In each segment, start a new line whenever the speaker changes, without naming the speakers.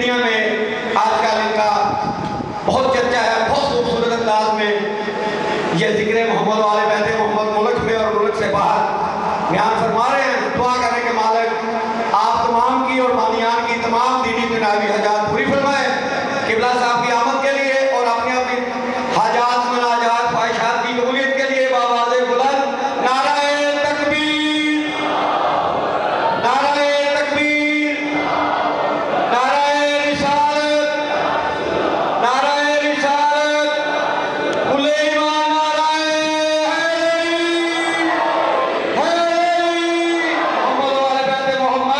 دنیا میں آج کل ان کا بہت چرچا ہے، بہت خوبصورت انداز میں یہ ذکر محمد والے بیت محمد ملک میں اور ملک سے باہر بیان فرما رہے ہیں۔ دعا کریں کہ مالک آپ تمام کی اور بانیان کی تمام دینی دنیاوی حاجات پوری فرمائے، قبلہ صاحب کی آمد کے لیے اور اپنی حاجات مناجات خواہشات کی قبولیت کے لیے بآواز بلند نعرہ تکبیر، نعرہ تکبیر، نعرہ رسالت، نعرہ رسالت، کل ایمان نعرہ حیدری، حیدری، محمد والے بیت محمد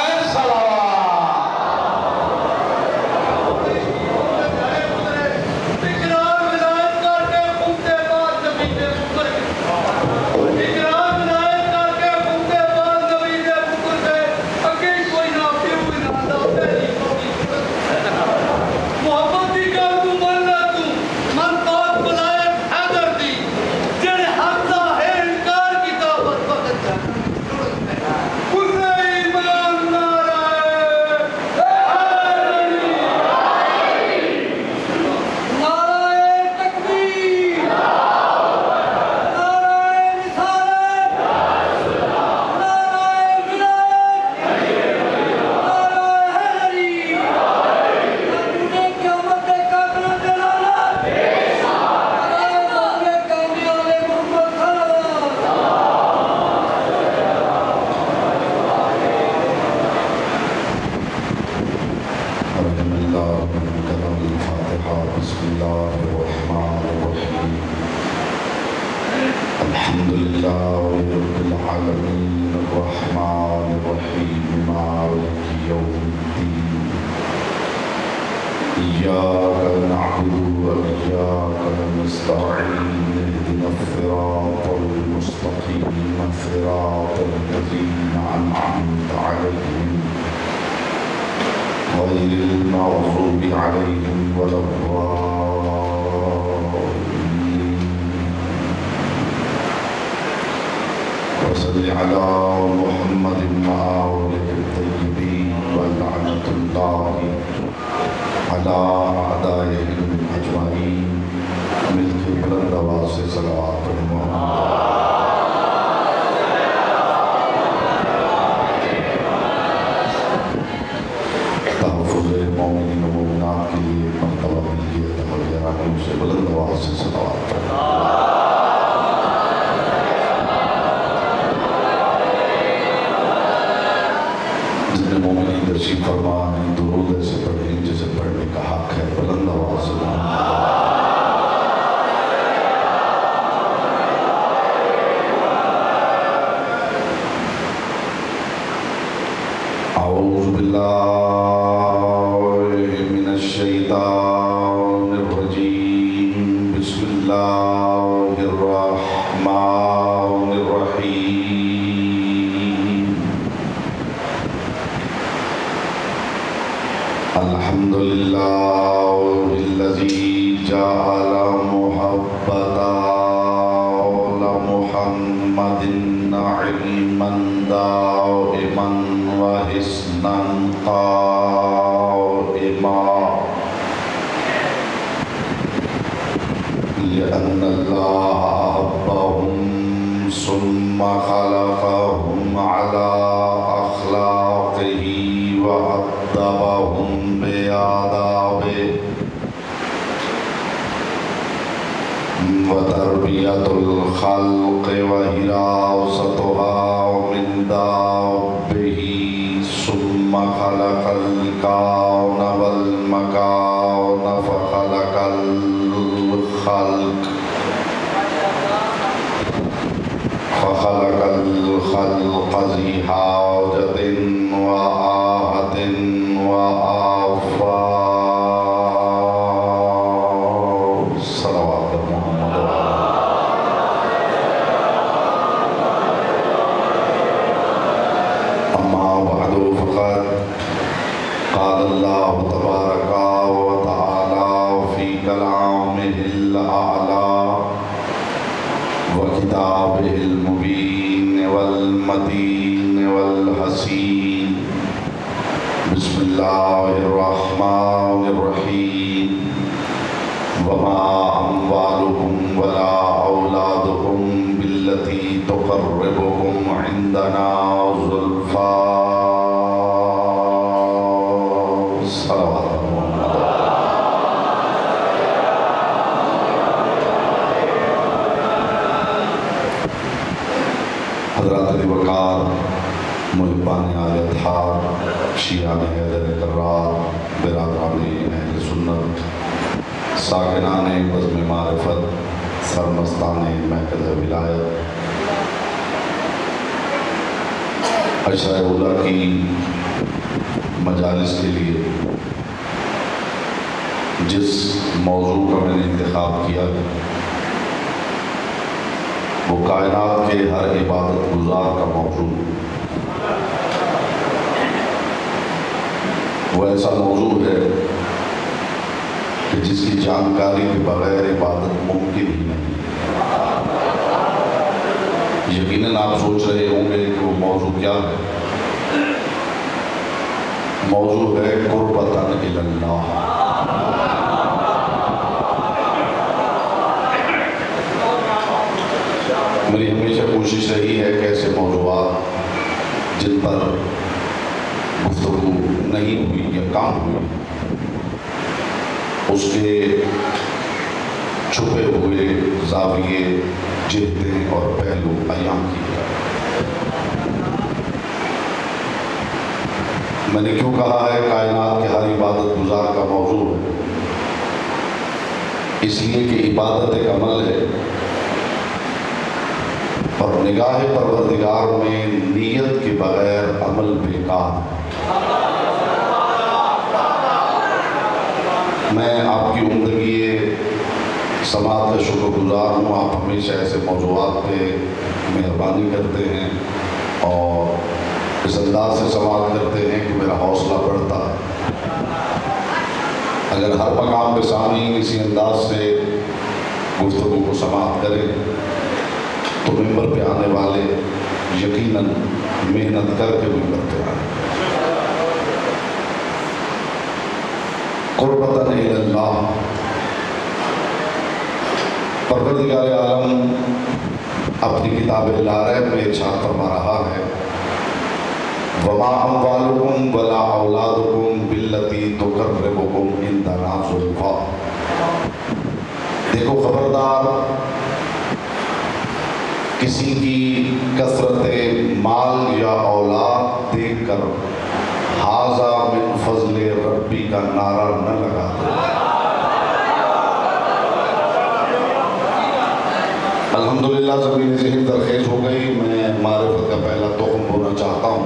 صلوات۔
بسم اللہ الرحمن عندنا زلفا صلوات حضرات وقار محبان آل اطہار شیعان حیدر کرار برادران اہل سنت ساکنان بزم معرفت سرمستان محفل ولایت عشرہ اولیٰ کی مجالس کے لیے جس موضوع کا میں نے انتخاب کیا وہ کائنات کے ہر عبادت گزار کا موضوع، وہ ایسا موضوع ہے کہ جس کی جانکاری کے بغیر عبادت ممکن ہی نہیں۔ یقیناً آپ سوچ رہے ہوں گے کہ وہ موضوع کیا ہے۔ موضوع ہے قربتاً الی اللہ۔ میری ہمیشہ کوشش رہی ہے کہ ایسے موضوعات جن پر گفتگو نہیں ہوئی یا کام ہوئی اس کے چھپے ہوئے زاویے، جہتیں اور پہلو بیان کیے جائیں۔ میں نے کیوں کہا ہے کائنات کے ہر عبادت گزار کا موضوع ہے؟ اس لیے کہ عبادت ایک عمل ہے اور نگاہ پروردگار میں نیت کے بغیر عمل بیکار ہے۔ میں آپ کی عمدگی سماعت کا شکر گزار ہوں۔ آپ ہمیشہ ایسے موضوعات پہ مہربانی کرتے ہیں اور اس انداز سے سماعت کرتے ہیں کہ میرا حوصلہ بڑھتا ہے۔ اگر ہر مقام پہ سامعین اسی انداز سے گفتگو کو سماعت کریں تو ممبر پہ آنے والے یقیناً محنت کر کے ممبر پہ آئیں۔ قربتاً الی اللہ۔ پروردگار عالم اپنی کتاب العرب میں ارشاد فرما رہا ہے وَمَا أَمْوَالُكُمْ وَلَا أَوْلَادُكُمْ بِالَّتِي تُقَرِّبُكُمْ عِنْدَنَا زُلْفَىٰ۔ دیکھو خبردار، کسی کی کثرت مال یا اولاد دیکھ کر ھذا من فضل ربی کا نعرہ نہ لگا دو۔ الحمدللہ زمین ذہن درخیز ہو گئی۔ میں معرفت کا پہلا تخم بونا چاہتا ہوں۔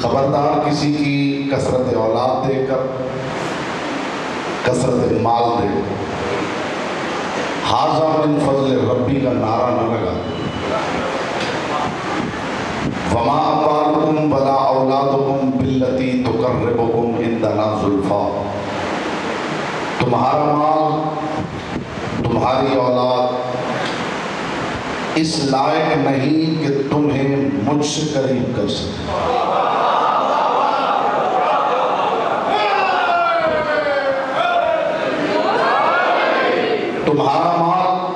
خبردار کسی کی کثرت اولاد دیکھ کر، کثرت مال دیکھ کر ھذا من فضل ربی کا نعرہ نہ لگا۔ وما أموالكم ولا أولادكم بالتي تقربكم عندنا زلفا۔ تمہارا مال، تمہاری اولاد اس لائق نہیں کہ تمہیں مجھ سے قریب کر سکے۔ تمہارا مال،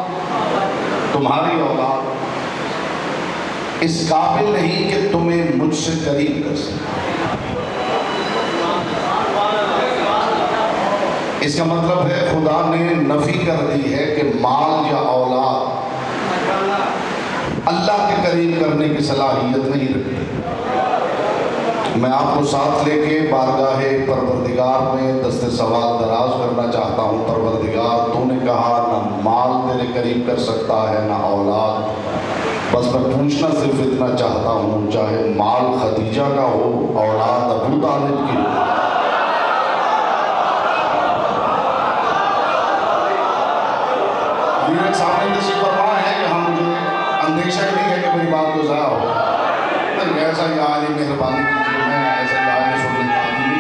تمہاری اولاد اس قابل نہیں کہ تمہیں مجھ سے قریب کر سکے۔ اس کا مطلب ہے خدا نے نفی کر دی ہے کہ مال یا اولاد اللہ کے قریب کرنے کی صلاحیت نہیں رکھتی۔ میں آپ کو ساتھ لے کے بارگاہ پروردگار میں دست سوال دراز کرنا چاہتا ہوں۔ پروردگار تو نے کہا نہ مال تیرے قریب کر سکتا ہے نہ اولاد، بس میں پوچھنا صرف اتنا چاہتا ہوں، چاہے مال خدیجہ کا ہو، اولاد ابو طالب کی ہو، میرے سامنے تشریف فرما ہے کہ ہم مجھے اندیشہ ہی نہیں ہے کہ میری بات کو ضائع ہو۔ ایسا ہی عالی مہربانی کیجیے، میں ایسا ہی عالی شکر تعظیم۔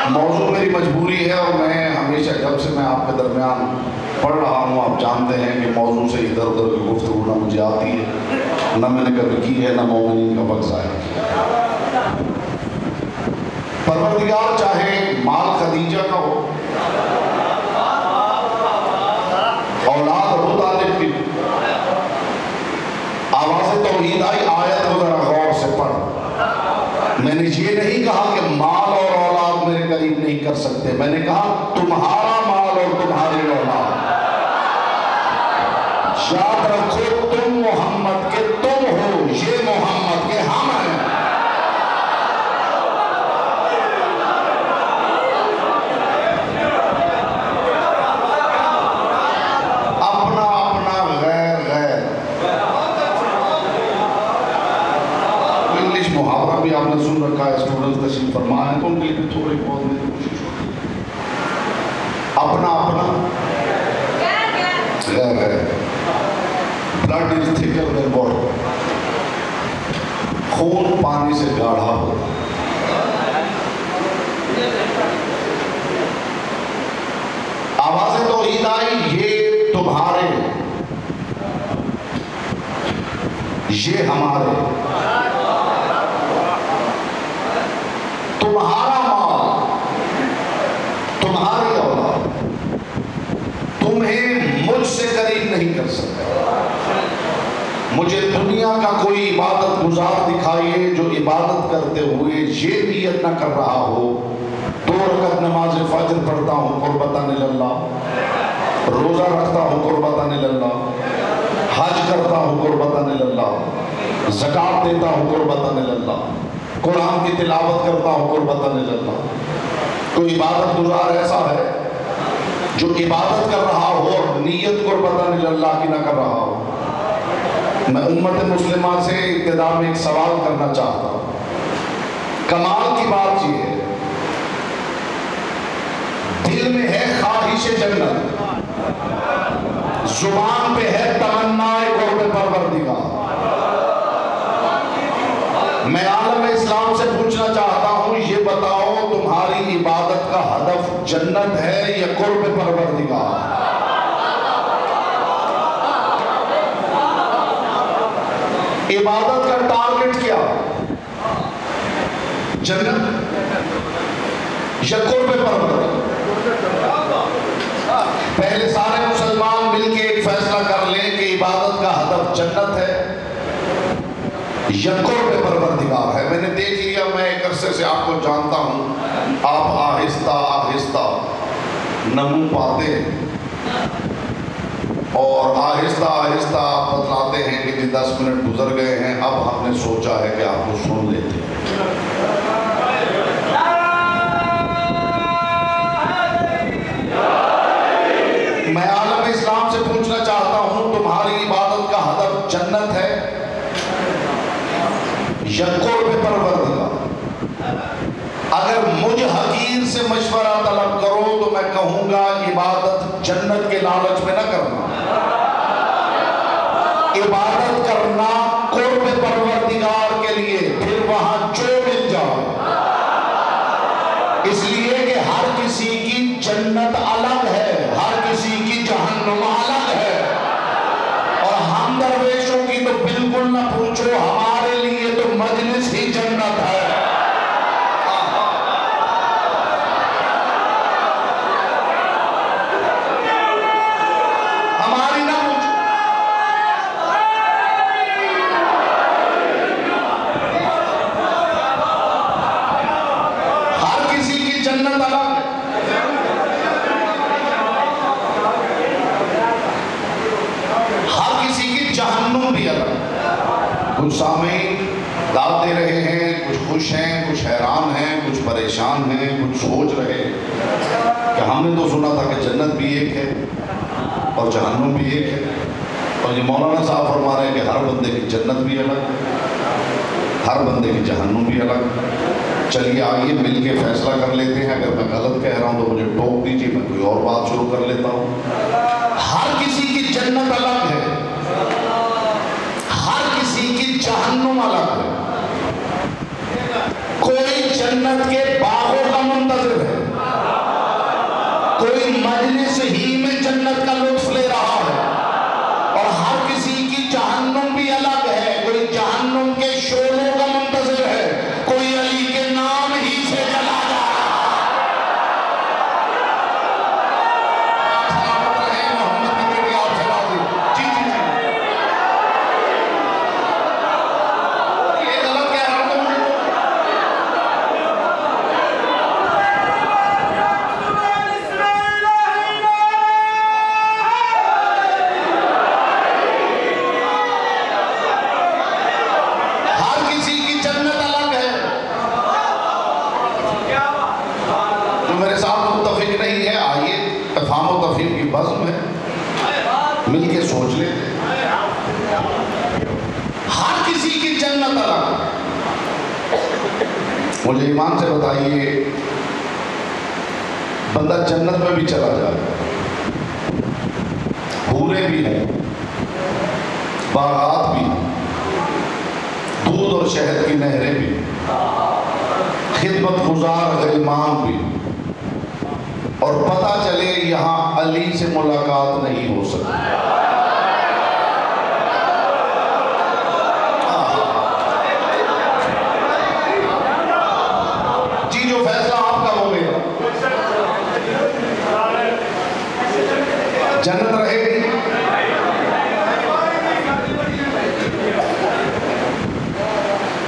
موضوع میری مجبوری ہے اور میں ہمیشہ جب سے میں آپ کے درمیان پڑھ رہا ہوں، آپ جانتے ہیں کہ موضوع سے ادھر ادھر کی گفتگو نہ مجھے آتی ہے، نہ میں نے کبھی کی ہے، نہ مومنین کا وقت ضائع کیا۔ پروردگار چاہے مال خدیجہ کا ہو، توحید آئی آیت کو ذرا غور سے پڑھ. میں نے یہ نہیں کہا کہ مال اور اولاد میرے قریب نہیں کر سکتے، میں نے کہا تمہارا مال اور تمہاری اولاد. یاد رکھو تم محمد کے تم ہو، یہ محمد کے ہم ہیں. اپنا اپنا غیر غیر. انگلش محاورہ بھی آپ نے سن رکھا ہے، اسٹوڈنٹس تشریف فرما ہے تو ان کے لیے بھی تھوڑی بہت میری کوشش ہوتی ہے. اپنا اپنا غیر غیر. Blood is thicker than water. خون پانی سے گاڑھا ہوتا. آواز توحید آئی، یہ تمہارے، یہ ہمارے. تمہارا مال، تمہاری اولاد تمہیں مجھ سے قریب نہیں کر سکتا. مجھے دنیا کا کوئی عبادت گزار دکھائیے جو عبادت کرتے ہوئے یہ نیت نہ کر رہا ہو 2 رکعت نماز فجر پڑھتا ہوں قربتاً اللہ، روزہ رکھتا ہوں قربتاً اللہ، حج کرتا ہوں قربتاً اللہ، زکوٰۃ دیتا ہوں قربتاً اللہ، قرآن کی تلاوت کرتا ہوں قربتاً اللہ. کوئی عبادت گزار ایسا ہے جو عبادت کر رہا ہو اور نیت قربتاً اللہ کی نہ کر رہا ہو. میں امت مسلمہ سے ابتدا میں ایک سوال کرنا چاہتا ہوں. کمال کی بات یہ ہے، دل میں ہے خواہش جنت، زبان پہ ہے تمنا قرب پروردگار. میں عالم اسلام سے پوچھنا چاہتا ہوں، یہ بتاؤ تمہاری عبادت کا ہدف جنت ہے یا قرب پروردگار؟ عبادت کا ٹارگٹ کیا؟ جنت یا قرب پروردگار؟ پہلے سارے مسلمان مل کے ایک فیصلہ کر لیں کہ عبادت کا ہدف جنت ہے یا قرب پروردگار ہے. میں نے دیکھ لیا، میں ایک عرصے سے آپ کو جانتا ہوں، آپ آہستہ آہستہ نمو پاتے ہیں اور آہستہ آہستہ آپ بتلاتے ہیں کہ 10 منٹ گزر گئے ہیں، اب ہم نے سوچا ہے کہ آپ کو سن لیتے ہیں. میں عالم اسلام سے پوچھنا چاہتا ہوں، تمہاری عبادت کا ہدف جنت ہے یا قرب پروردگار؟ اگر مجھ حقیر سے مشورہ طلب کرو تو میں کہوں گا عبادت جنت کے لالچ میں نہ کرنا، عبادت کرنا قرب پروردگار کے لیے، پھر وہاں جو مل جائے. اس لیے کہ ہر کسی کی جنت الگ ہے، ہر کسی کی جہنم الگ ہے. اور ہم درویشوں کی تو بالکل نہ پوچھو، ہمارے لیے تو مجلس ہی جنت ہے. ہماری نہ پوچھو. ہر کسی کی جنت الگ ہے. ہر کسی کی جہنم بھی الگ. کچھ سامعین داد دے رہے ہیں، کچھ خوش ہیں، کچھ حیران ہیں، کچھ پریشان ہیں، کچھ سوچ رہے کہ ہم نے تو سنا تھا کہ جنت بھی ایک ہے اور جہنم بھی ایک ہے، اور یہ مولانا صاحب فرما رہے ہیں کہ ہر بندے کی جنت بھی الگ، ہر بندے کی جہنم بھی الگ. چلیے آئیے مل کے فیصلہ کر لیتے ہیں. اگر میں غلط کہہ رہا ہوں تو مجھے ٹوک دیجیے، میں کوئی اور بات شروع کر لیتا ہوں. ہر کسی کی جنت الگ ہے، ہر کسی کی جہنم الگ ہے. کوئی جنت کے باغوں کا منتظر ہے، کوئی مجلس ہی میں جنت کا لطف لے رہا ہے. اور ہر کسی کی جہنم بھی الگ ہے، کوئی جہنم کے شعلوں کا منتظر ہے، کوئی علی کے نام ہی سے جلا جا رہا ہے. محمد کی بیٹی آپ سے راضی. جی جی جی. مجھے ایمان سے بتائیے، بندہ جنت میں بھی چلا جائے، حوریں بھی ہیں، باغات بھی، دودھ اور شہد کی نہریں بھی، خدمت گزار غلمان بھی، اور پتہ چلے یہاں علی سے ملاقات نہیں ہو سکتی، جی جو فیصلہ آپ کا ہو گیا، جنت رہے گی؟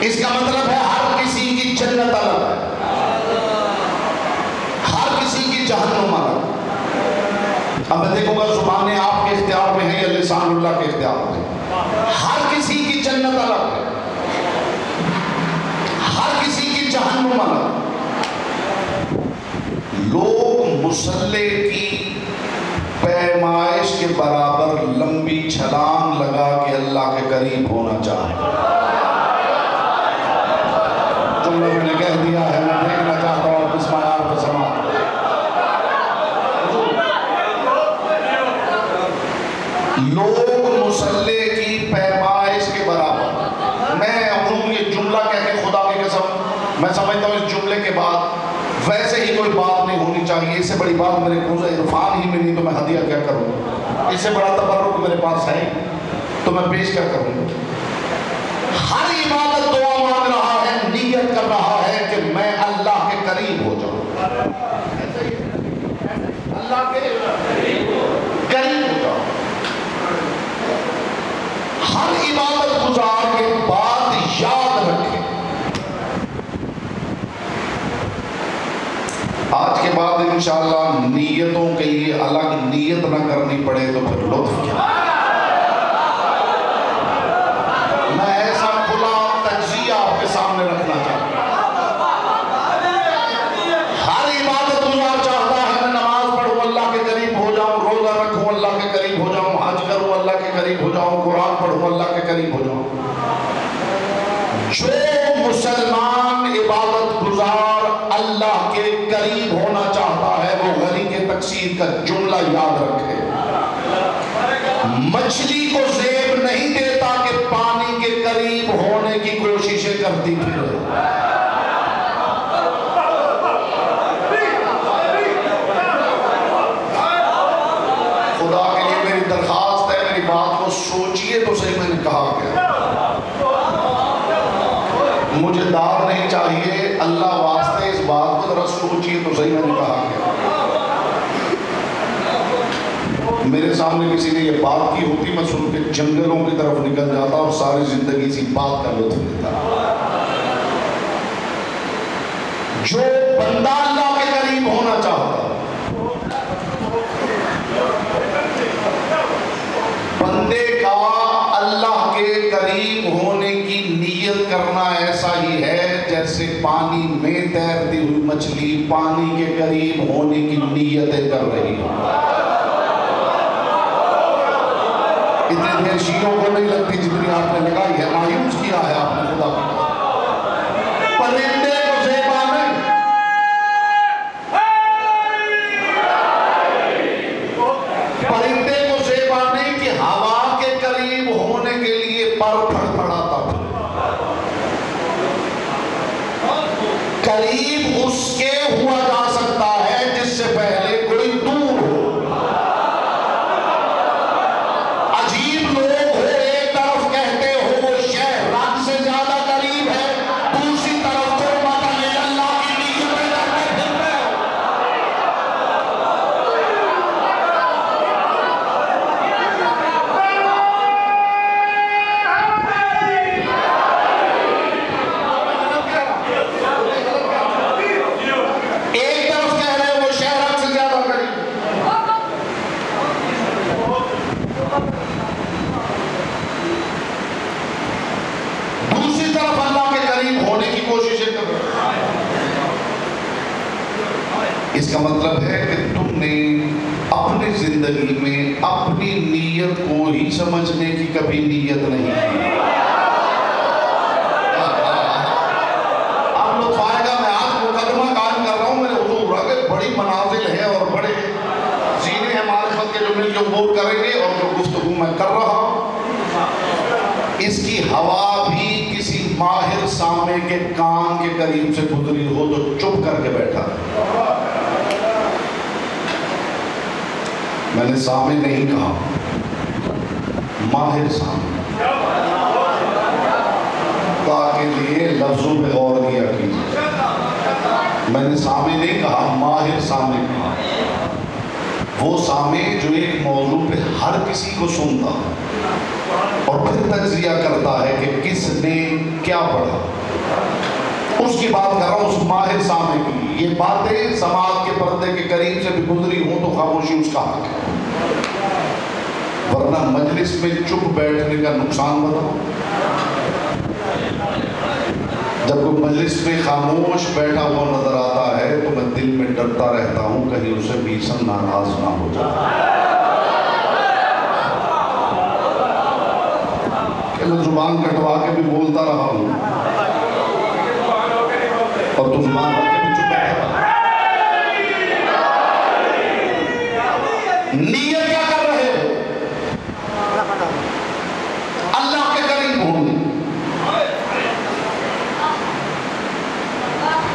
اس کا مطلب ہے ہر کسی کی جنت الگ ہے، ہر کسی کی جہنم الگ۔ اب میں دیکھوں گا زبان آپ کے اختیار میں ہے یا لسان اللہ کے اختیار میں ہے۔ ہر کسی کی جنت الگ ہے، ہر کسی کی جہنم الگ۔ لوگ مصلی کی پیمائش کے برابر لمبی چھلانگ لگا کے اللہ کے قریب ہونا چاہتے ہیں۔ جملہ میں نے کہہ دیا ہے، میں دیکھنا چاہتا ہوں آپ اس معیار پہ سماعت۔ لوگ مصلی کی پیمائش کے برابر، میں ہوں یہ جملہ کہہ کے خدا کی قسم میں سمجھتا ہوں اس جملے کے بعد ویسے ہی کوئی بات نہیں ہونی چاہیے۔ اس سے بڑی بات میرے کوزہ عرفان ہی میں نہیں تو میں ہدیہ کیا کروں، اس سے بڑا تبرک میرے پاس ہے تو میں پیش کیا کروں۔ ہر عبادت دعا مانگ رہا ہے، نیت کر رہا ہے کہ میں اللہ کے قریب ہو جاؤں، اللہ کے قریب ہو جاؤں۔ ہر عبادت گزار کے بعد یاد رکھیں، آج کے بعد انشاءاللہ نیتوں کے لیے الگ نیت نہ کرنی پڑے تو پھر لطف کیا۔ میں ایسا کھلا تجزیہ آپ کے سامنے رکھنا چاہتا ہوں۔ ہر عبادت گزار چاہتا ہے میں نماز پڑھوں اللہ کے قریب ہو جاؤں، روزہ رکھوں اللہ کے قریب ہو جاؤں، حج کروں اللہ کے قریب ہو جاؤں، قرآن پڑھوں اللہ کے قریب ہو جاؤں۔ جو مسلمان عبادت گزار اللہ کے قریب ہونا چاہتا ہے وہ غنی کے تقسیم کا جملہ یاد رکھے۔ مچھلی کو زیب نہیں دیتا کہ پانی کے قریب ہونے کی کوششیں کرتی پھرے۔ خدا کے لیے میری درخواست ہے، میری بات کو سوچئے تو صحیح میں نے کہا کیا۔ مجھے داد نہیں چاہیے، اللہ واسطے اس بات کو ذرا سوچئے تو صحیح میں نے کہا کیا۔ میرے سامنے کسی نے یہ بات کی ہوتی میں سن کے جنگلوں کی طرف نکل جاتا اور ساری زندگی اسی بات کا لطف لیتا۔ جو بندہ اللہ کے قریب ہونا چاہتا، بندے کا اللہ کے قریب ہونے کی نیت کرنا ایسا ہی ہے جیسے پانی میں تیرتی ہوئی مچھلی پانی کے قریب ہونے کی نیتیں کر رہی ہے۔ اتنی دیر شیعوں کو نہیں لگتی جتنی آپ نے لگائی ہے، مایوس کیا ہے آپ نے خدا کی۔ پرندے کو زیبا نہیں، پرندے کو زیبا نہیں کہ ہوا کے قریب ہونے کے لیے پر پھڑپڑاتا تھا۔ قریب اس کے ہوا جا سکتا ہے جس سے پہلے کوئی دور ہو۔ عجیب لوگ ہو، ایک طرف کہتے ہو وہ شہر رب سے زیادہ قریب ہے، دوسری طرف قربت اللہ کی نیتیں کرتے پھرتے ہو۔ ایک طرف کہہ رہے وہ شہر رب سے زیادہ قریب، دوسری طرف اللہ کے قریب ہونے کی کوششیں کر رہے۔ اس کا مطلب ہے کہ تم نے اپنی زندگی میں اپنی نیت کو ہی سمجھنے کی کبھی نیت نہیں کی۔ اب لطف آئے گا اس کی ہوا بھی کسی ماہر سامع کے کان کے قریب سے گزری ہو تو چپ کر کے بیٹھا. میں نے سامع نہیں کہا، ماہر سامع. کے لیے لفظوں پہ غور کیا کیجیے. میں نے سامع نہیں کہا، ماہر سامع کہا. وہ سامع جو ایک موضوع پہ ہر کسی کو سنتا اور پھر تجزیہ کرتا ہے کہ کس نے کیا پڑھا، اس کی بات کر رہا ہوں، اس ماہر سامع کی. یہ باتیں سماعت کے پردے کے قریب سے بھی گزری ہوں تو خاموشی اس کا حق ہے. ورنہ مجلس میں چپ بیٹھنے کا نقصان بتاؤ. جب کوئی مجلس میں خاموش بیٹھا ہوا نظر آتا ہے تو میں دل میں ڈرتا رہتا ہوں کہیں اسے بیسن ناراض نہ ہو جائے کہ میں زبان کٹوا کے بھی بولتا رہا ہوں اور تو زبان رکھ کے بھی چپ بیٹھا رہا. نیت کیا کر رہے ہو؟ اللہ کے قریب ہونے.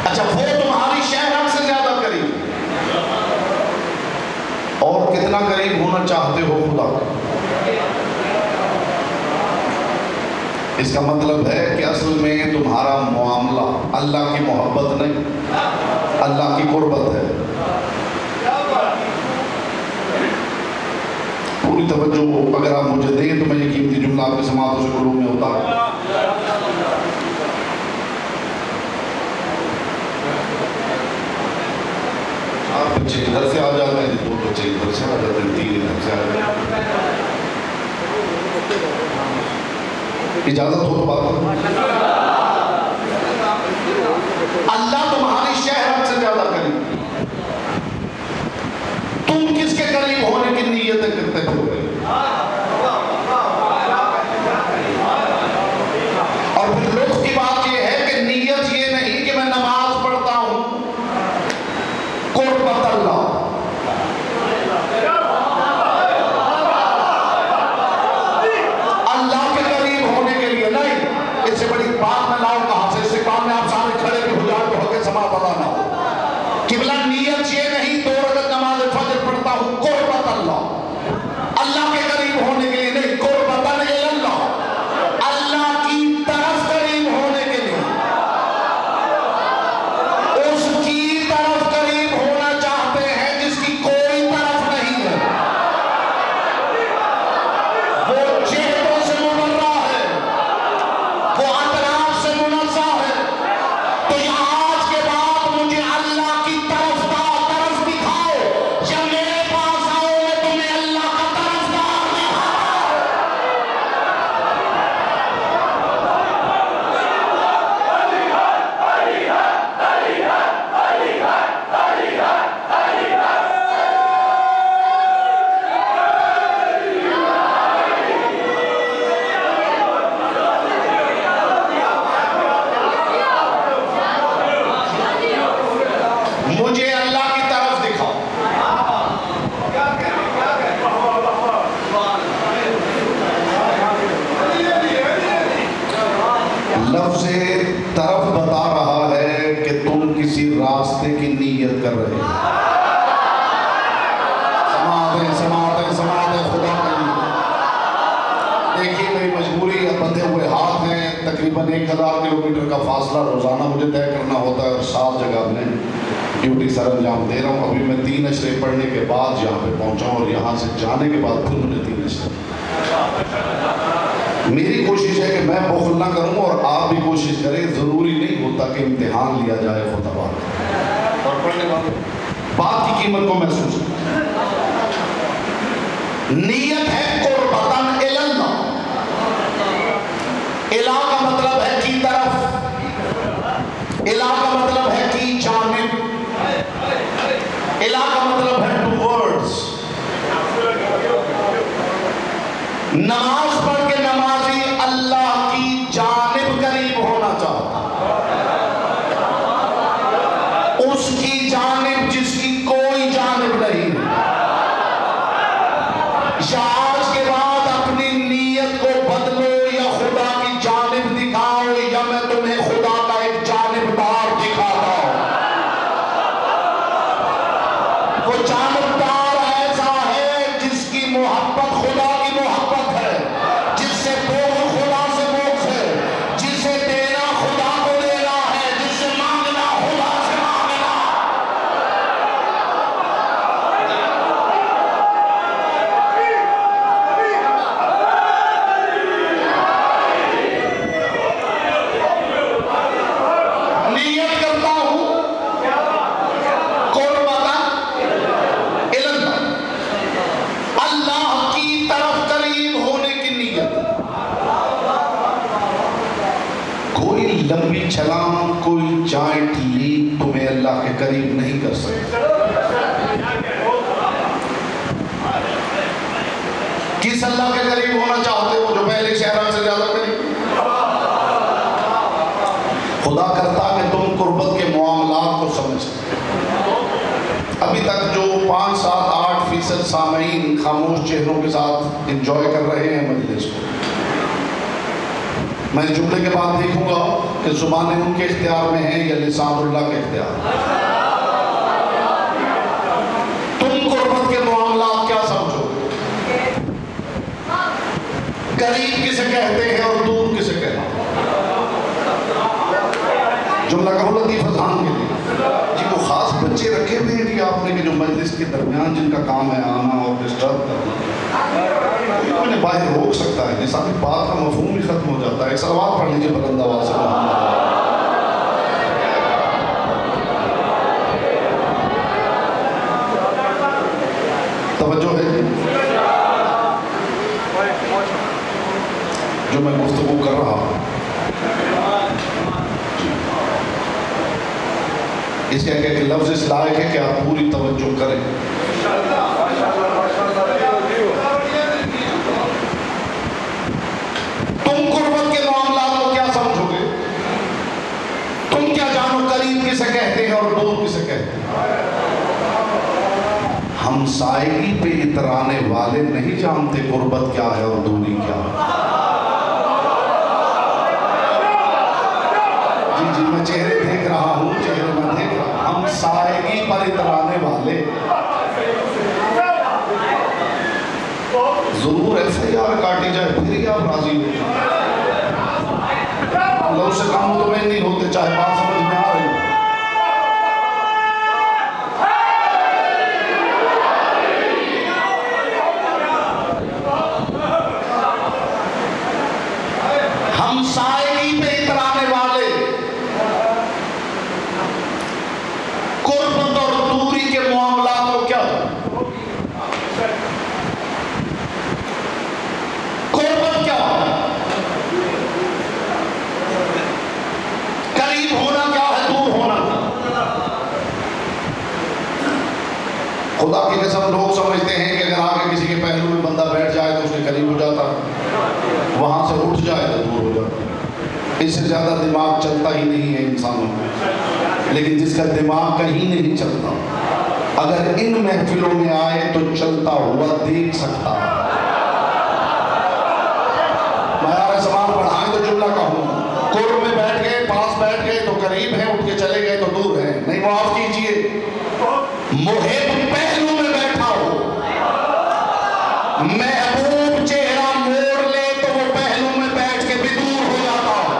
اچھا وہ تمہاری شہرت سے زیادہ قریب، اور کتنا قریب ہونا چاہتے ہو خدا؟ اس کا مطلب ہے کہ اصل میں تمہارا معاملہ اللہ کی محبت نہیں، اللہ کی قربت ہے. پوری توجہ اگر آپ مجھے دیں تو میں یہ قیمتی جملہ آپ کے سماعتوں سے قلوب میں اتاروں. آپ بچے ادھر سے آ جاتے ہیں، دو بچے ادھر سے آ جاتے ہیں، تین ادھر سے آ جاتے ہیں. اجازت ہو تو بات کرو. اللہ تمہاری شہرت سے زیادہ قریب. تم کس کے قریب ہونے کی نیتیں کرتے ہو گئے؟ اور پھر لطف کی بات یہ ہے کہ نیت یہ نہیں کہ میں نماز پڑھتا ہوں قربت اللہ. اللہ کے قریب ہونے کے لیے نہیں. اس سے بڑی بات میں لاؤں کہاں سے؟ استقبال میں آپ سامنے کھڑے بھی ہو جائے تو ہو کے سما پڑا نہ ہو. قبلہ نیت یہ نہیں 2 رکعت نماز فجر پڑھتا ہوں قربت اللہ. اللہ کے قریب ہونے کے لیے نہیں، قربت اللہ، اللہ کی طرف قریب ہونے کے لیے. اس کی طرف قریب ہونا چاہتے ہیں جس کی کوئی طرف نہیں ہے. وہ چہروں سے مبرہ ہے، وہ اطراف سے منزہ ہے. تو یہ آج کے بعد مجھے اللہ کی طرف دکھاؤ، یا میرے پاس آؤ میں تمہیں اللہ کا طرفدار دکھاؤں. مجھے اللہ کی طرف دکھاؤ. لفظ طرف بتا رہا ہے کہ تم کسی راستے کی نیت کر رہے ہو. سماعتیں خدا کے لیے. دیکھیے میری مجبوری ہے، بندھے ہوئے ہاتھ ہیں. تقریباً 1000 کلومیٹر کا فاصلہ روزانہ مجھے طے کرنا ہوتا ہے اور 7 جگہ میں ڈیوٹی سر انجام دے رہا ہوں. ابھی میں 3 اشرے پڑھنے کے بعد یہاں پہ پہنچا ہوں اور یہاں سے جانے کے بعد پھر مجھے 3 اشرے. میری کوشش ہے کہ میں بخل نہ کروں اور آپ بھی کوشش کریں. ضروری نہیں ہوتا کہ امتحان لیا جائے خدا بات اور پڑھنے والوں بات کی قیمت کو محسوس کریں. نیت ہے قربتاً اللہ. الہ کا مطلب ہے کی طرف، الہ کا مطلب ہے کی جانب، الہ کا مطلب ہے ٹوورڈز. نماز پڑھ کے نمازی اللہ کی جانب قریب ہونا چاہتا، اس کی جانب جس کی کوئی جانب نہیں. یا آج کے بعد اپنی نیت کو بدلو یا خدا لمبی چھلانگ کوئی جائنٹ لیپ تمہیں اللہ کے قریب نہیں کر سکتی. کس اللہ کے قریب ہونا چاہتے ہو؟ جو پہلے شہران سے زیادہ قریب. خدا کرتا کہ تم قربت کے معاملات کو سمجھیں. ابھی تک جو 5, 7, 8% سامعین خاموش چہروں کے ساتھ انجوائے کر رہے ہیں مجلس کو، میں جملے کے بعد دیکھوں گا کہ زبانیں ان کے اختیار میں ہیں یا لسان اللہ کے اختیار میں. تم قربت کے معاملات کیا سمجھو؟ قریب کسے کہتے ہیں اور دور کسے کہتے ہیں؟ جملہ کہو لطیف اذہان کے لیے. جی وہ خاص بچے رکھے ہوئے ہیں جی آپ نے کہ جو مجلس کے درمیان جن کا کام ہے آنا اور ڈسٹرب کرنا، انہیں باہر روک سکتا ہے؟ جیسا کہ بات کا مفہوم ہی ختم ہو جاتا ہے. ایک سلوات پڑھ لیجیے بلند آواز سے. توجہ ہے جو میں گفتگو کر رہا ہوں. اس کے کہ لفظ اس لائق ہے کہ آپ پوری توجہ کریں. تم قربت کے معاملات کو کیا سمجھو گے؟ تم کیا جانو قریب کسے کہتے ہیں اور دور کسے کہتے ہیں؟ ہمسائیگی پہ اترانے والے نہیں جانتے قربت کیا ہے اور دوری کیا ہے. جی میں چہرے دیکھ رہا ہوں، چہرے میں دیکھ رہا ہوں. ہمسائیگی پر اترانے والے ضرور FIR کاٹی جائے پھر ہی آپ راضی ہو جائیں. لوگ سے کام مطمئن نہیں ہوتے چاہے بات سمجھ میں آ رہی ہو. ہمسائیگی پہ اترانے والے قربت اور دوری کے معاملات کو کیا ہے؟ قربت کیا ہے؟ قریب ہونا کیا ہے؟ دور ہونا. خدا کی قسم لوگ سمجھتے ہیں کہ اگر آگے کسی کے پہلو میں بندہ بیٹھ جائے تو اس کے قریب ہو جاتا ہے، وہاں سے اٹھ جائے تو دور ہو جاتا ہے. اس سے زیادہ دماغ چلتا ہی نہیں ہے انسانوں میں. لیکن جس کا دماغ کہیں نہیں چلتا اگر ان محفلوں میں آئے تو چلتا ہوا دیکھ سکتا. معیار زبان پڑھائیں تو جملہ کہوں. قرب میں بیٹھ گئے، پاس بیٹھ گئے تو قریب ہیں، اٹھ کے چلے گئے تو دور ہیں. نہیں معاف کیجئے، محب پہلو میں بیٹھا ہو، محبوب چہرہ موڑ لے تو وہ پہلو میں بیٹھ کے بھی دور ہو جاتا ہے.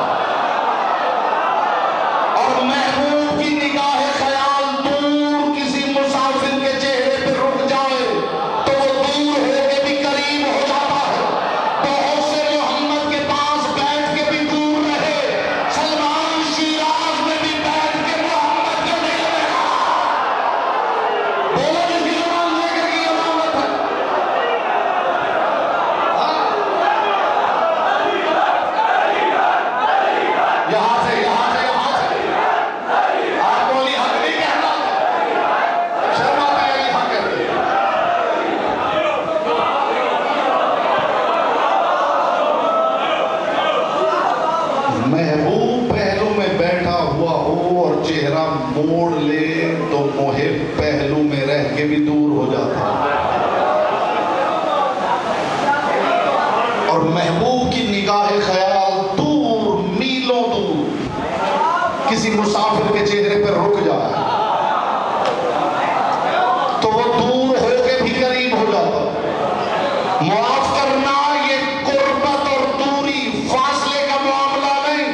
اور محبوب کی نگاہ خیال دور کسی مسافر کے چہرے پہ رک جائے تو وہ دور ہو کے بھی قریب ہو جاتا ہے. بہت سے محمد کے پاس بیٹھ کے بھی دور رہے. سلمان شیراز میں بھی بیٹھ کے محمد کے دل میں رہا. بولو جس کی زبان لے کر کی امانت ہے. یہاں سے آپ کو علی حق نہیں کہنا، شرماتا ہے علی حق کہتے ہیں. محبوب پہلو میں بیٹھا ہوا ہو اور چہرہ موڑ لے تو محب پہلو میں رہ کے بھی دور ہو جاتا ہے. اور محبوب کی نگاہ خیال دور، میلوں دور کسی مسافر کے چہرے پر رک جائے تو وہ دور ہو کے بھی قریب ہو جاتا. معاف کرنا یہ قربت اور دوری فاصلے کا معاملہ نہیں،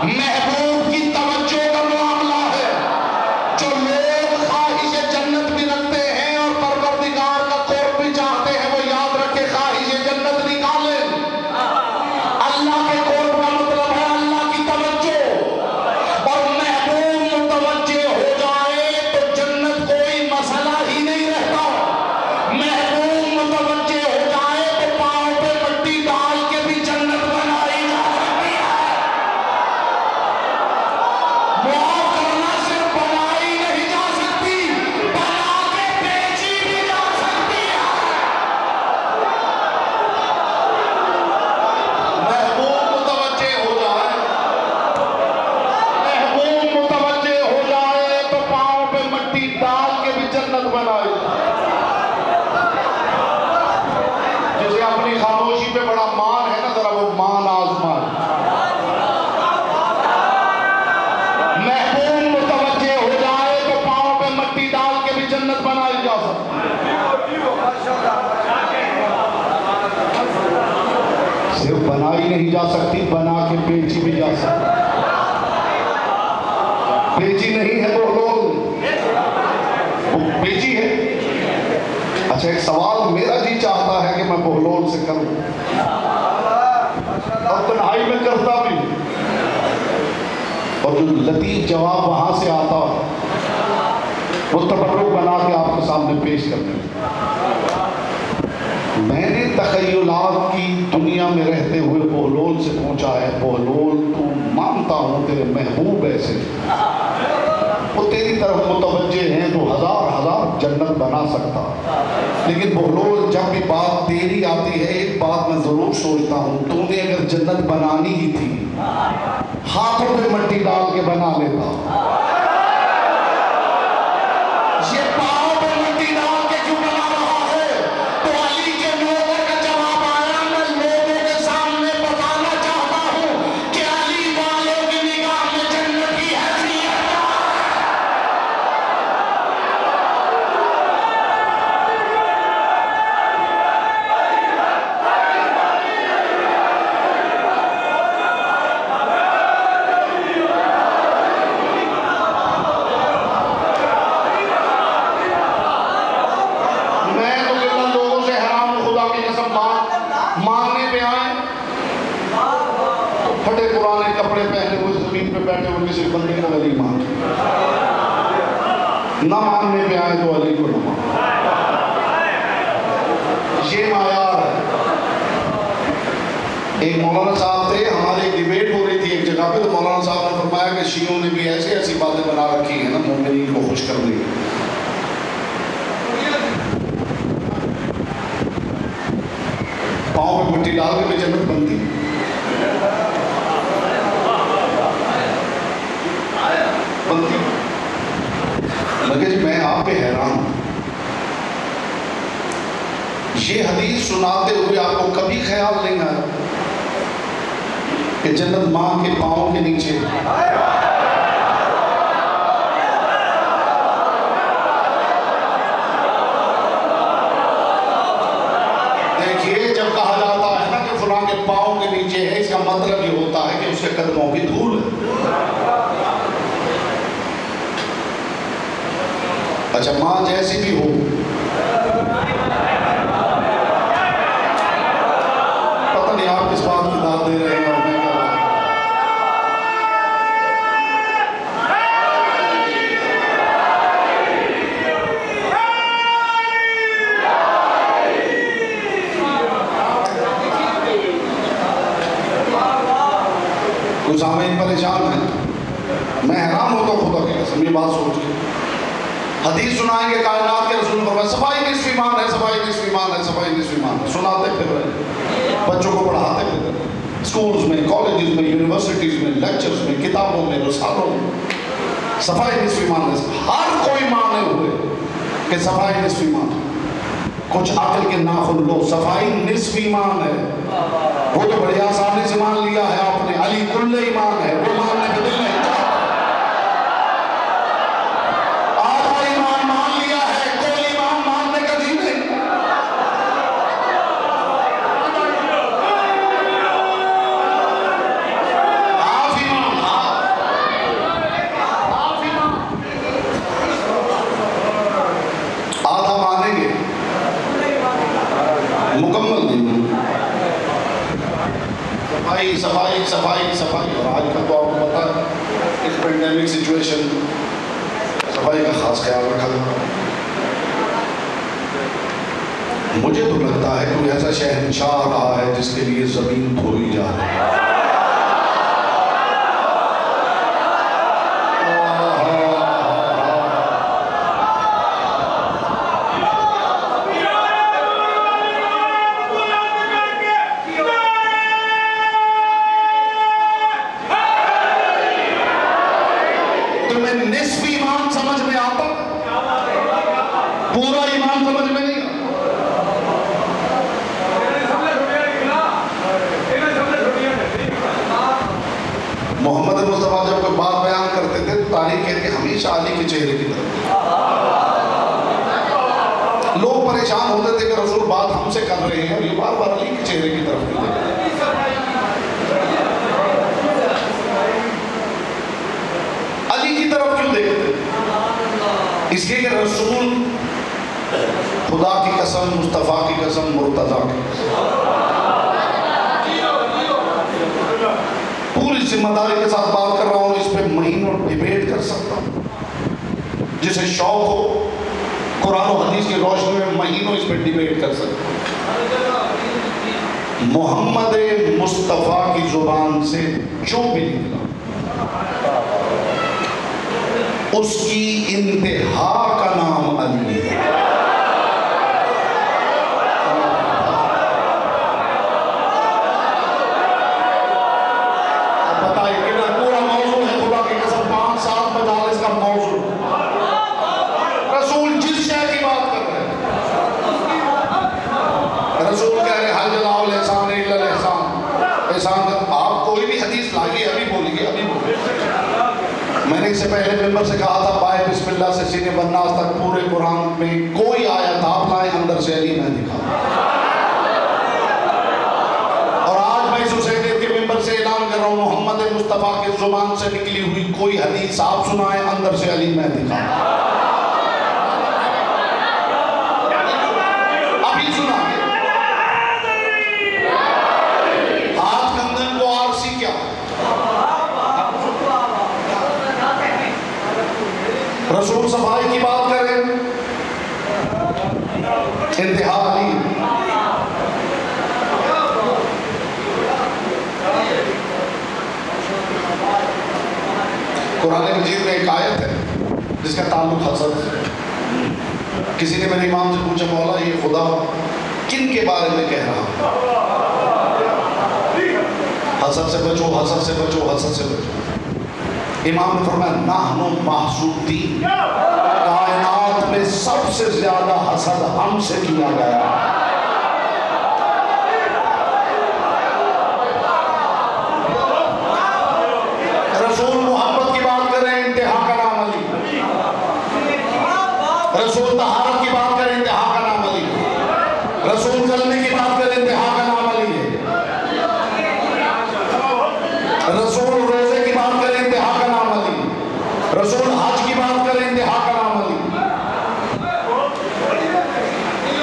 محبوب کی توجہ کا معاملہ ہے. جو لوگ خواہش جنت بھی رکھتے ہیں اور پروردگار کا قرب بھی چاہتے ہیں وہ یاد رکھے خواہش جنت نکالیں. اللہ کے قرب کا مطلب ہے اللہ کی توجہ، اور محبوب صرف بنائی نہیں جا سکتی، بنا کے بیچی بھی جا سکتی. بیچی نہیں ہے بہلول، وہ بیچی ہے. اچھا ایک سوال میرا جی چاہتا ہے کہ میں بہلول سے کروں، اور تنہائی میں کرتا بھی، اور جو لطیف جواب وہاں سے آتا ہے وہ تبرک بنا کے آپ کے سامنے پیش کرنے. میں نے تخیلات کی دنیا میں رہتے ہوئے بہلول سے پوچھا ہے، بہلول تو مانتا ہوں تیرے محبوب ایسے وہ تیری طرف متوجہ ہیں تو ہزار ہزار جنت بنا سکتا، لیکن بہلول جب بھی بات تیری آتی ہے ایک بات میں ضرور سوچتا ہوں، تو نے اگر جنت بنانی ہی تھی ہاتھوں پہ مٹی ڈال کے بنا لیتا. یہ پاؤں پہ مٹی ڈال کے کیوں بنا رہا ہے؟ تو علی کے نوبر کا جواب آیا، میں لوگوں کے سامنے بتانا چاہتا ہوں کہ علی والوں کی نگاہ میں جنت کی حیثیت کسی بندے کو علی مان، نہ ماننے پہ آئے تو علی کو نہ مان. یہ معیار ہے. ایک مولانا صاحب تھے، ہماری ایک ڈیبیٹ ہو رہی تھی ایک جگہ پہ، تو مولانا صاحب نے فرمایا کہ شیعوں نے بھی ایسی ایسی باتیں بنا رکھی ہیں نا مومنین کو خوش کر دی. پاؤں پہ مٹی ڈال کے جنت بنتی. مگر میں آپ پہ حیران ہوں، یہ حدیث سناتے ہوئے آپ کو کبھی خیال نہیں آیا کہ جنت ماں کے پاؤں کے نیچے. دیکھیے جب کہا جاتا ہے نا کہ فلاں کے پاؤں کے نیچے ہے، اس کا مطلب یہ ہوتا ہے کہ اس کے قدموں کی دھول ہے. اچھا ماں جیسی بھی ہو، پتہ نہیں آپ کس بات کی داد دے رہے ہیں اور میں کیا بات. کچھ سامعین پریشان ہیں، میں حیران ہوتا ہوں خدا کی قسم یہ بات سوچ کے. حدیث سنائیں گے کائنات کے رسول فرمایا صفائی نصف ایمان ہے، صفائی نصف ایمان ہے، صفائی نصف ایمان ہے. سناتے پھر رہے، بچوں کو پڑھاتے پھر رہے، اسکولز میں، کالجز میں، یونیورسٹیز میں، لیکچرز میں، کتابوں میں، رسالوں میں. صفائی نصف ایمان ہے. ہر کوئی مانے ہوئے کہ صفائی نصف ایمان ہے. کچھ عقل کے ناخن لو، صفائی نصف ایمان ہے. وہ تو بڑی آسانی سے مان لیا ہے آپ نے، علی کل ایمان ہے، وہ ماننے کے دل نہیں. صفائی صفائی صفائی. اور آج کل تو آپ کو پتا ہے اس پینڈیمک سچویشن صفائی کا خاص خیال رکھا جاتا ہے. مجھے تو لگتا ہے کوئی ایسا شہنشاہ آ رہا ہے جس کے لیے زمین دھوئی جا رہی ہے. نصف ایمان سمجھ میں آتا، پورا ایمان سمجھ میں نہیں. محمد مصطفیٰ جب کوئی بات بیان کرتے تھے تو تاریخ کہتے کہ ہمیشہ علی کے چہرے کی طرف. لوگ پریشان ہوتے تھے کہ رسول بات ہم سے کر رہے ہیں اور یہ بار بار علی کے چہرے کی طرف. اس لیے کہ رسول خدا کی قسم، مصطفیٰ کی قسم، مرتضیٰ کی قسم، پوری ذمہ داری کے ساتھ بات کر رہا ہوں، اس پہ مہینوں ڈیبیٹ کر سکتا ہوں، جسے شوق ہو قرآن و حدیث کی روشنی میں مہینوں اس پہ ڈیبیٹ کر سکتا ہوں۔ محمد مصطفیٰ کی زبان سے جو بھی نکلا اس کی انتہا کا نام علی ہے۔ اب بتائیے کتنا پورا موضوع ہے، خدا کی قسم 5-7 مجالس کا موضوع۔ رسول جس شے کی بات کر رہے ہیں، رسول کہہ رہے حل جزاء الاحسان الا الاحسان، احسان آپ کوئی بھی حدیث لائیے، ابھی بولیے، ابھی بولیے۔ میں نے اس سے پہلے ممبر سے کہا تھا بائے بسم اللہ سے سینے والناس تک پورے قرآن میں کوئی آیت آپ لائیں اندر سے علی میں دکھا، اور آج میں اس حسینیت کے ممبر سے اعلان کر رہا ہوں محمد مصطفیٰ کی زبان سے نکلی ہوئی کوئی حدیث آپ سنائیں اندر سے علی میں دکھا، ابھی سنا ہاتھ کندن کو آرسی کیا رسول صفائی کی بات کریں انتہا علی۔ قرآن مجید میں ایک آیت ہے جس کا تعلق حسد سے۔ کسی نے میرے امام سے پوچھا مولا یہ خدا کن کے بارے میں کہہ رہا؟ حسد سے بچو، حسد سے بچو، حسد سے بچو۔ امام نے فرمایا نحن محسودین، کائنات میں سب سے زیادہ حسد ہم سے کیا گیا۔ رسول محبت کی بات کریں انتہا کا نام علی، رسول طہارت کی بات کریں انتہا کا نام علی، رسول کلمے کی بات کریں انتہا کا نام علی ہے، رسول روزے کی بات کریں انتہا کا نام علی، رسول حج کی بات کریں انتہا کا نام علی۔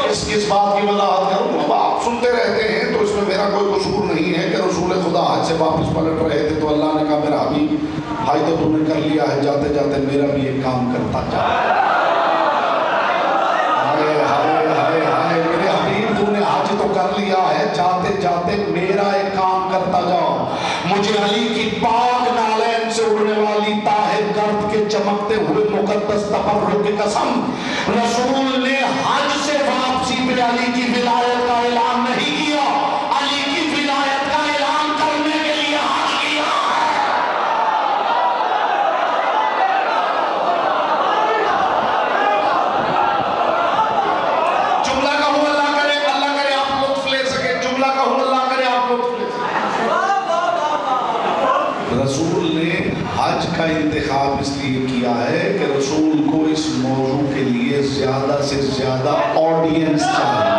اس بات کی وضاحت کروں، اب آپ سنتے رہتے ہیں تو اس میں میرا کوئی قصور نہیں ہے کہ رسول خدا حج سے واپس پلٹ رہے تھے تو اللہ نے کہا میرا حبیب حج تو تم نے کر لیا ہے، جاتے جاتے میرا بھی ایک کام کرتا جا۔ ہائے ہائے ہائے ہائے میرے حبیب تو نے حج تو کر لیا ہے، جاتے جاتے میرا ایک کام کرتا جاؤ۔ مجھے علی کی پاک نالین سے اڑنے والی طاہر گرد کے چمکتے ہوئے مقدس تبرک کی قسم، رسول نے حج سے واپسی پہ علی کی ولایت کا اعلان نہیں کیا، علی کی ولایت کا اعلان کرنے کے لیے حج کیا ہے۔ جملہ کہوں اللہ کرے آپ لطف لے سکے، جملہ کہوں اللہ کرے آپ لطف لے سکے۔ رسول نے حج کا انتخاب اس لیے کیا ہے کہ رسول کو اس موضوع کے لیے زیادہ سے زیادہ آڈینس چاہیے،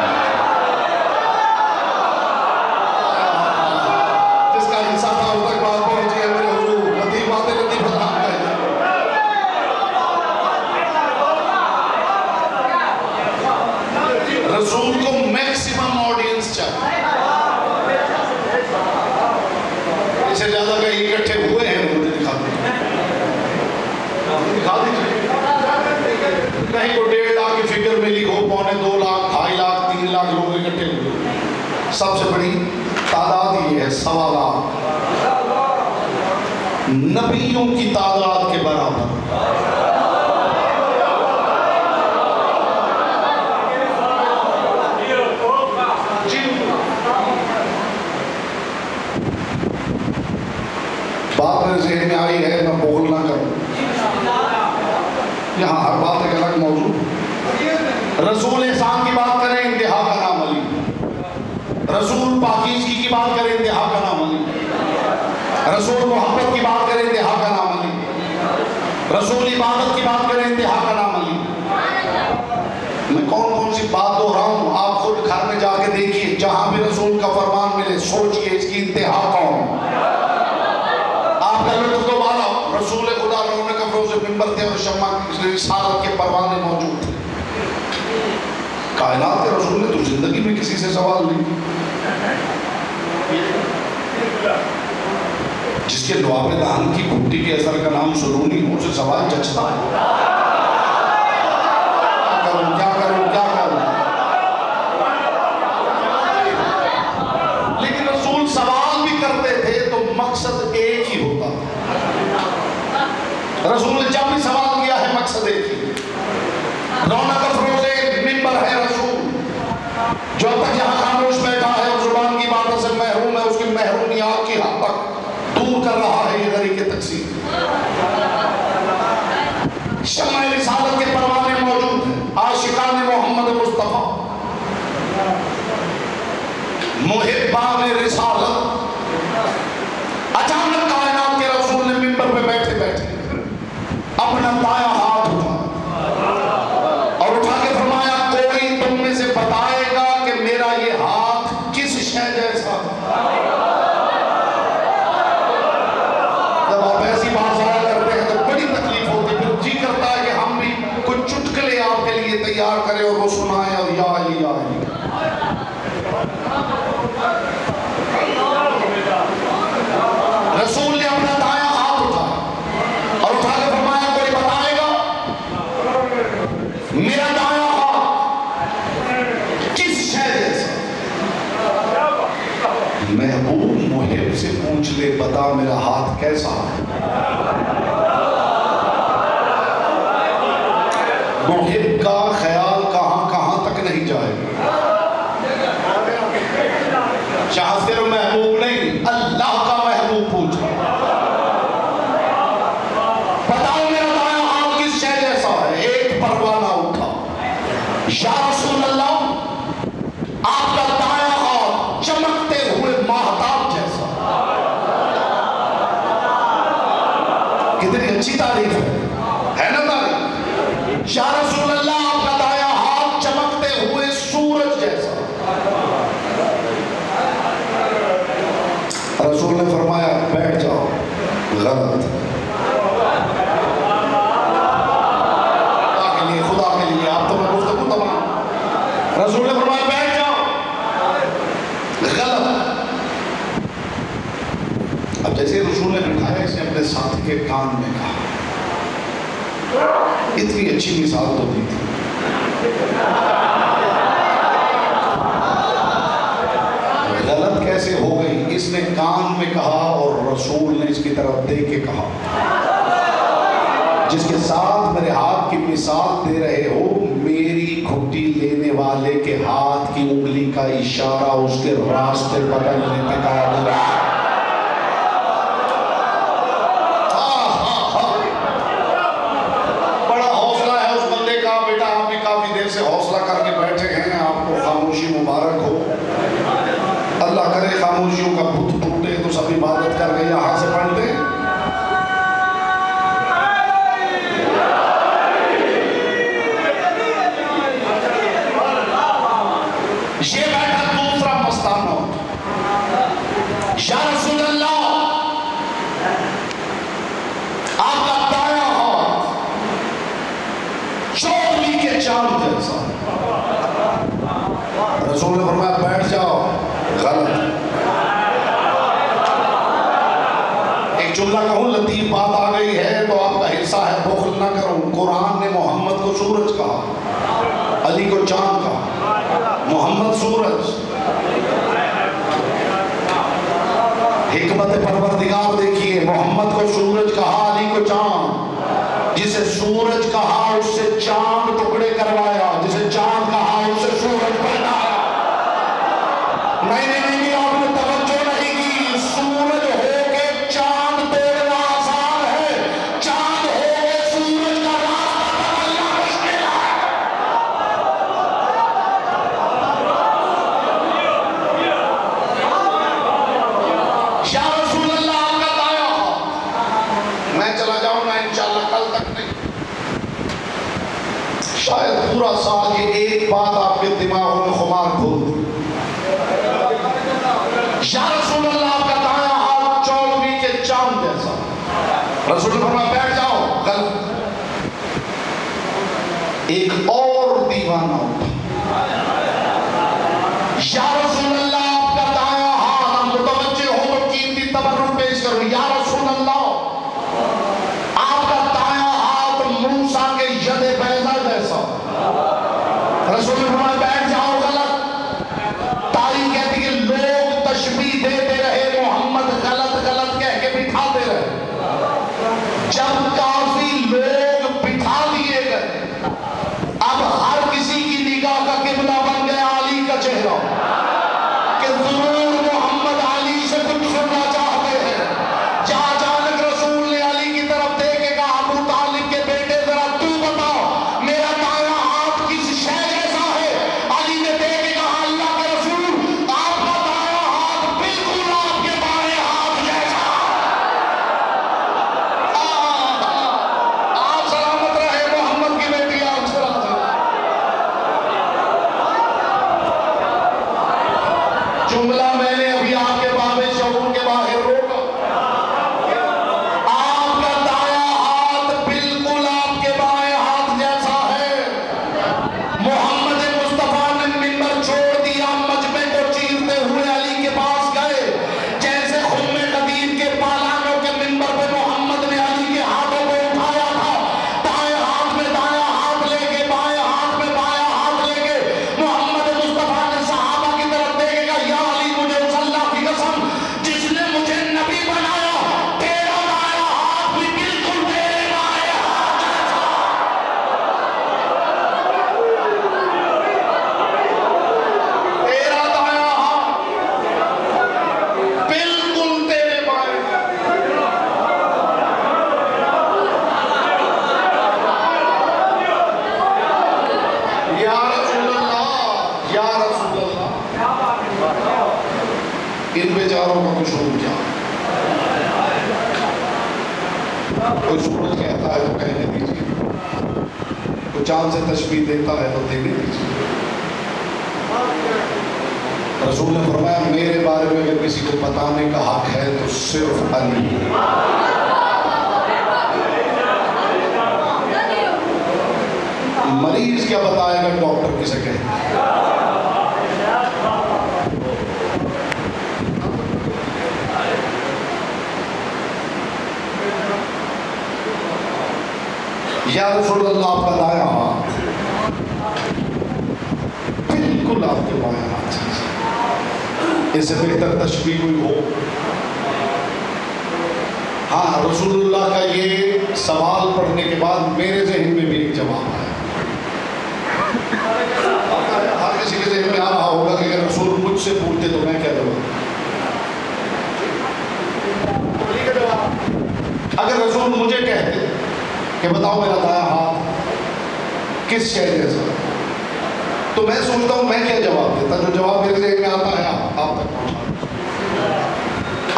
جس کا حصہ تھا اس تک بات پہنچی ہے میرے حضور، لطیف باتیں لطیف بتانا ہے۔ رسول کو میکسیمم آڈینس چاہیے، اس سے زیادہ کہیں اکٹھے ہوئے ہیں مجھے دکھا دیجیے، کہیں کو 1.5 لاکھ کی فگر ملی ہو، 1.25 لاکھ، 2.5 لاکھ، 3 لاکھ لوگ اکٹھے ہوئے، سب سے بڑی تعداد یہ ہے 1.25 لاکھ، نبیوں کی تعداد کے برابر۔ بات میرے ذہن میں آئی ہے، میں بول نہ کروں، یہاں ہر بات ایک الگ موضوع۔ رسول احسان کی بات کریں انتہا کا نام علی، رسول پاکیزگی کی بات کریں انتہا کا نام علی، رسول محبت کی بات کریں انتہا کا نام علی، رسول عبادت کی بات کریں انتہا کا نام علی۔ میں کون سی بات دہراؤں، آپ خود گھر میں جا کے دیکھیے، جہاں بھی رسول کا فرمان ملے سوچئے اس کی انتہا کون۔ آپ کا لطف تو بالا رسول خدا نے کفروں سے جو منبر تھے اور شمع رسالت کے پروانے موجود تھے. کائنات کے رسول نے تو زندگی میں کسی سے سوال نہیں. جس کے لعاب دہن کی گھٹی کے اثر کا نام سلونی ہو اسے سوال جچتا ہے. کیا کروں لیکن رسول سوال بھی کرتے تھے تو مقصد ایک ہی ہوتا. رسول نے جب بھی سوال کیا ہے مقصد ایک ہی. رونق افروز منبر ہے رسول جو اب تک یہاں خاموش بیٹھا ہے اور زبان کی باتوں سے محروم ہے, اس کی محرومیات کی حد تک دور کر رہا ہے یہ طریقے تقسیم. شمع رسالت کے پروانے موجود ہیں. عاشقان محمد مصطفیٰ, محبان رسالت. اچانک کائنات کے رسول نے منبر پہ بیٹھے بیٹھے اپنا دایاں ہاتھ اٹھایا اور اٹھا کے فرمایا, کوئی تم میں سے بتائے گا کہ میرا یہ ہاتھ کس شے جیسا ہے. جب آپ ایسی بات ضائع کرتے ہیں تو بڑی تکلیف ہوتی ہے. پھر جی کرتا ہے کہ ہم بھی کچھ چٹکلے آپ کے لیے تیار کریں اور وہ سنائیں اور یا علی یا علی. رسول نے اپنا دایاں ہاتھ اٹھایا اور اٹھا کے فرمایا, کوئی بتائے گا میرا دایاں ہاتھ کس شے جیسا. محبوب محب سے پوچھ لے بتا میرا ہاتھ کیسا ہے. محب کا خیال کہاں کہاں تک نہیں جائے. شاہ صرف محبوب نہیں, اللہ کا محبوب پوچھ رہا. بتاؤ میرا دایاں ہاتھ کس شے جیسا ہے. ایک پروانہ اٹھا, یا رسول اللہ آپ کا دایاں ہاتھ چمکتے ہوئے ماہتاب جیسا. کتنی اچھی تعریف ہے نا تعریف. یا رسول اللہ آپ کا دایاں ہاتھ چمکتے ہوئے سورج جیسا. رسول نے فرمایا بیٹھ جاؤ. غلط. خدا کے لیے آپ تو میں گفتگو تمام. رسول نے فرمایا بیٹھ جاؤ. غلط. اب جیسے رسول نے بٹھایا اسے اپنے ساتھی کے کان میں کہا. اتنی اچھی مثال تو دی تھی. غلط کیسے ہو گئی. اس نے کان میں کہا اور رسول نے اس کی طرف دے کے کہا. جس کے ساتھ میرے ہاتھ کی مثال دے رہے ہو, میری گھٹی لینے والے کے ہاتھ کی انگلی کا اشارہ اس کے راستے بدلنے پہ قابل ہے. بڑا حوصلہ ہے اس بندے کا. بیٹا آپ بھی کافی دیر سے حوصلہ کر کے بیٹھے ہیں, آپ کو خاموشی مبارک ہو. اللہ کرے خاموشیوں کا بت ٹوٹے تو سب عبادت کر کے یہاں سے پڑھ لیں. یہ بیٹھا دوسرا مستانہ. یا رسول اللہ آپ کا دایاں ہاتھ چودھویں کے چاند جیسا. رسول نے فرمایا بیٹھ جاؤ. غلط. ایک جملہ کہوں, لطیف بات آ گئی ہے تو آپ کا حصہ ہے, بخل نہ کروں. قرآن نے محمد کو سورج کہا, علی کو چاند کہا, محمد سورج. حکمت پروردگار دیکھیے, محمد کو سورج کہا, علی کو چاند. جسے سورج کہا اس سے چاند ٹکڑے کروایا, جسے چاند کہا اس سے سورج پہنایا. نہیں آپ نے توجہ نہیں کی. سورج ہو کے چاند توڑنا آسان ہے, چاند ہو کے سورج کا راستہ بدلنا مشکل ہے. یا رسول اللہ آپ کا دایاں ہاتھ. میں چلا جاؤں گا انشاءاللہ کل تک نہیں, شاید پورا سال یہ ایک بات آپ کے دماغوں میں خمار کھول دے. یا رسول اللہ آپ کا دایاں ہاتھ چودھویں کے چاند جیسا. رسول نے فرمایا بیٹھ جاؤ. غلط. ایک اور دیوانہ اٹھا، یا رسول اللہ آپ کا دایاں ہاتھ، متوجہ ہو تو قیمتی تبرک پیش کرو، یا رسول اللہ آپ کا دایاں ہاتھ موسیٰ کے ید بیضا جیسا۔ رسول اللہ بیٹھ جاؤ، غلط۔ تاریخ کہتی کہ لوگ تشبیہ دیتے رہے، محمد غلط غلط کہہ کے بٹھاتے رہے۔ جب کافی لوگ بٹھا دیے گئے، اب ہر کسی کی نگاہ کا قبلہ بن گیا علی کا چہرہ، کہ ضرور محمد علی سے کچھ سننا چاہتے ہیں۔ جہاں اچانک رسول نے علی کی طرف دیکھے گا، ابو طالب کے بیٹے ذرا تو بتاؤ میرا دایاں ہاتھ کس شے جیسا ہے؟ علی نے دیکھے گا اللہ کا رسول آپ کا دایاں ہاتھ بالکل آپ کے بائیں ہاتھ جیسا۔ آپ سلامت رہے محمد کی بیٹی، آپ سلامت رہے۔ جملہ میں نے ابھی آپ کے باب شعور کے باہر روکا۔ آپ کا دایاں ہاتھ بالکل آپ کے بائیں ہاتھ جیسا ہے۔ محمد مصطفیٰ نے منبر چھوڑ دیا، مجمع کو چیرتے ہوئے علی کے پاس گئے۔ جیسے خم قدیم کے پالانوں کے منبر پہ محمد نے علی کے ہاتھوں کو اٹھایا تھا، دائیں ہاتھ میں دایاں ہاتھ لے کے، بائیں ہاتھ میں بایاں ہاتھ لے کے، محمد مصطفیٰ نے صحابہ کی طرف دیکھے گا، یا علی مجھے اس اللہ کی قسم جس نے مجھے نبی بنایا، تیرا دایاں ہاتھ بھی بالکل تیرے بائیں ہاتھ جیسا۔ تیرا دایاں ہاتھ بالکل تیرے بائیں۔ یا رسول اللہ، یا رسول اللہ، ان بیچاروں کا کچھ ہو کیا؟ کوئی سورج کہتا ہے تو کہنے دیجیے، کوئی چاند سے تشبیہ دیتا ہے تو دینے دیجیے۔ رسول نے فرمایا میرے بارے میں اگر کسی کو بتانے کا حق ہے تو صرف علی۔ مریض کیا بتائے گا، ڈاکٹر کسے کہے؟ یا رسول اللہ آپ کا دایاں ہاتھ بالکل آپ کے بائیں ہاتھ جیسا۔ اس سے بہتر تشبیہ کوئی ہو؟ ہاں، رسول اللہ کا یہ سوال پڑھنے کے بعد میرے ذہن میں بھی ایک جواب آیا۔ ہر کسی کے ذہن میں آ رہا ہوگا کہ اگر رسول مجھ سے پوچھتے تو میں کیا جواب؟ اگر رسول مجھے کہتے کہ بتاؤ میرا دایاں ہاتھ کس شے جیسا، تو میں سوچتا ہوں میں کیا جواب دیتا۔ جو جواب میرے ذہن میں آتا ہے آپ تک پہنچا۔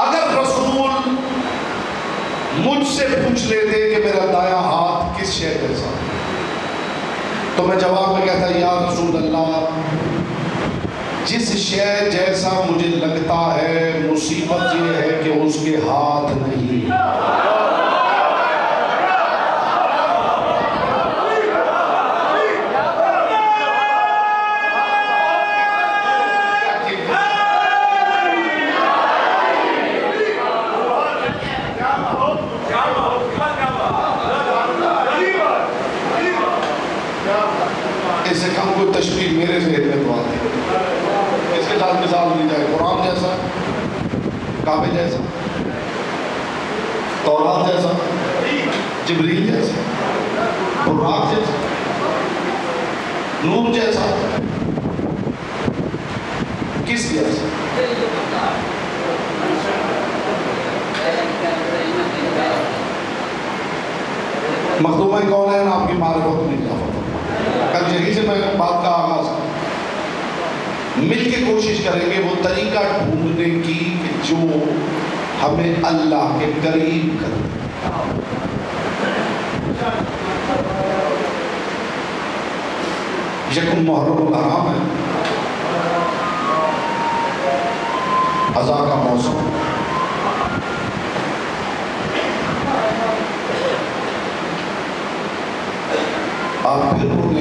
اگر رسول مجھ سے پوچھ لیتے کہ میرا دایاں ہاتھ کس شے جیسا، تو میں جواب میں کہتا یا رسول اللہ جس شے جیسا مجھے لگتا ہے، مصیبت یہ ہے کہ اس کے ہاتھ نہیں۔ اس سے کم کوئی تشبیہ میرے ذہن میں تو آتی ہے۔ اس کے ساتھ مثال لی جائے، قرآن جیسا، کعبے جیسا، تورات جیسا، جبریل جیسا، براق جیسا، نور جیسا، کس جیسا؟ مخدومہ کون ہے آپ کی معرفت نہیں کیا پتا۔ کل یہی سے میں بات کا آغاز مل کے کوشش کریں گے وہ طریقہ ڈھونڈنے کی کہ جو ہمیں اللہ کے قریب کرے۔ یکم محرم الحرام ہے، عزا کا موسم، آپ بالکل